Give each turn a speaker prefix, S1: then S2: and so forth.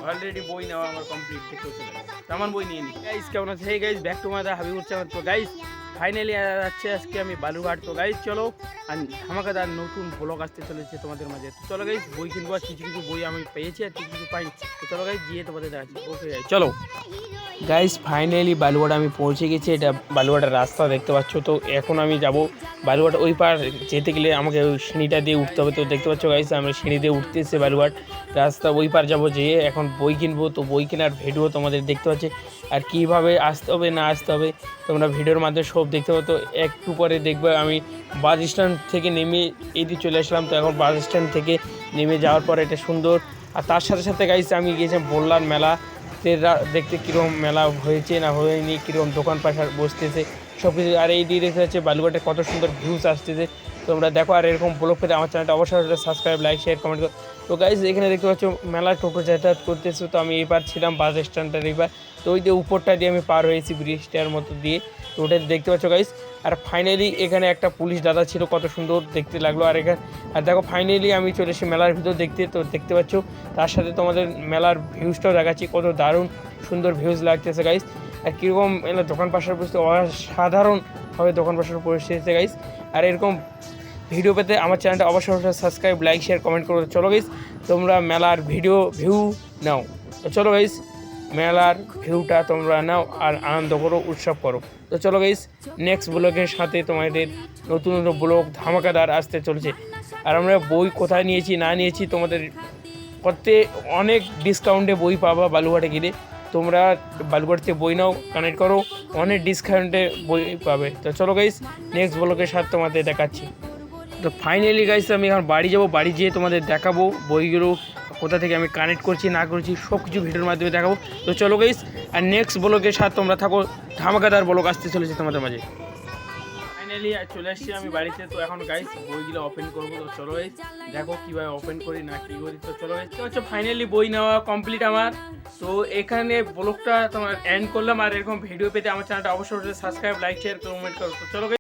S1: Already বই নেওয়া আমার কমপ্লিট দেখতে চলে আমার বই নিয়ে নিই। গাইস কেমন আছে? Hey guys, back to my the Habibur channel. তো গাইস ফাইনালি যাচ্ছে আজকে আমি বালুঘাট। তো গাইস চলো, আর ধামাকাদার নতুন ব্লগ আসতে চলেছে তোমাদের মাঝে। তো চলো গাইস, বই কিনবো, আর কিছু কিছু বই আমি পেয়েছি আর কিছু কিছু পাইনি। তো চলো গাইস গিয়ে তোমাদের দেখাচ্ছি। ওকে গাইস চলো। গাইস ফাইনালি বালুঘাট আমি পৌঁছে গেছি। এটা বালুঘাটের রাস্তা দেখতে পাচ্ছ। তো এখন আমি যাব বালুঘাট। ওই পার যেতে গেলে আমাকে ওই সিঁড়িটা দিয়ে উঠতে হবে। তো দেখতে পাচ্ছ গাইস, আমি সিঁড়ি দিয়ে উঠতে এসে বালুঘাট রাস্তা ওই পার যাবো, যেয়ে এখন বই কিনবো। তো বই কেনার ভিডিও তোমাদের দেখতে পাচ্ছি, আর কীভাবে আসতে হবে না আসতে হবে তোমরা ভিডিওর মাধ্যমে সব দেখতে পাবো। তো একটু পরে দেখবে আমি বাস স্ট্যান্ড থেকে নেমে এইদিকে চলে আসলাম। তো এখন বাস স্ট্যান্ড থেকে নেমে যাওয়ার পর এটা সুন্দর, আর তার সাথে সাথে গাইস আমি গিয়েছিলাম বললার মেলা দেখতে, কীরকম মেলা হয়েছে না হয়নি, কীরকম দোকান পাশার বসতেছে সব কিছু। আর এই দিয়ে দেখতে পাচ্ছি বালুঘাটে কত সুন্দর ভিউজ আসতেছে। তোমরা দেখো, আর এরকম ব্লগ পেতে আমার চ্যানেলটা অবশ্যই সাবস্ক্রাইব, লাইক, শেয়ার, কমেন্ট করো। তো গাইজ এখানে দেখতে পাচ্ছ মেলা টোটো যাতায়াত করতেছে। তো আমি এবার ছিলাম বাস স্ট্যান্ডটার এবার। তো ওই যে উপরটা দিয়ে আমি পার হয়েছি ব্রিজটার মতো দিয়ে। তো ওটা দেখতে পাচ্ছ গাইজ। আর ফাইনালি এখানে একটা পুলিশ দাদা ছিল, কত সুন্দর দেখতে লাগলো। আর এখানে আর দেখো ফাইনালি আমি চলে এসেছি মেলার ভিতর দেখতে। তো দেখতে পাচ্ছ, তার সাথে তোমাদের মেলার ভিউজটাও দেখাচ্ছি, কত দারুণ সুন্দর ভিউজ লাগতেছে গাইজ। আর কীরকম এলা দোকান পাশার পরিস্থিতি অসাধারণভাবে দোকান পাশার পরিস্থিতি গাইজ। আর এরকম ভিডিও পেতে আমার চ্যানেলটা অবশ্যই সাবস্ক্রাইব, লাইক, শেয়ার, কমেন্ট করো। চলো গাইজ তোমরা মেলার ভিউ নাও। তো চলো গাইজ মেলার ভিউটা তোমরা নাও আর আনন্দ করো, উৎসব করো। তো চলো গাইজ নেক্সট ব্লগের সাথে তোমাদের নতুন নতুন ব্লগ ধামাকাদার আসতে চলছে। আর আমরা বই কোথায় নিয়েছি না নিয়েছি তোমাদের করতে অনেক ডিসকাউন্টে বই পাবা বালুঘাটে গেলে। তোমরা বালুঘাট থেকে বই নাও, কানেক্ট করো, অনেক ডিসকাউন্টে বই পাবে। তো চলো গাইজ নেক্সট ব্লগের সাথে তোমাদের দেখাচ্ছি। তো ফাইনালি গাইস আমি এখন বাড়ি যাব, বাড়ি যেয়ে তোমাদের দেখাবো বইগুলো কোথা থেকে আমি কানেক্ট করছি না করছি সব কিছু ভিডিওর মাধ্যমে দেখাবো। তো চলো গাইস, আর নেক্সট ব্লগের সাথে তোমরা থাকো, ধামাকাদার ব্লগ আসতে চলেছে তোমাদের মাঝে। ফাইনালি চলে আসছি আমি বাড়িতে। তো এখন গাইস বইগুলো ওপেন করবো। তো চলো গাইস দেখো কীভাবে ওপেন করি না কী করি। তো চলো গাইস হচ্ছে ফাইনালি বই নেওয়া কমপ্লিট আমার। তো এখানে ব্লগটা তোমার এন্ড করলাম। আর এরকম ভিডিও পেতে আমার চ্যানেলটা অবশ্যই সাবস্ক্রাইব, লাইক, শেয়ার, কমেন্ট করো। তো চলো।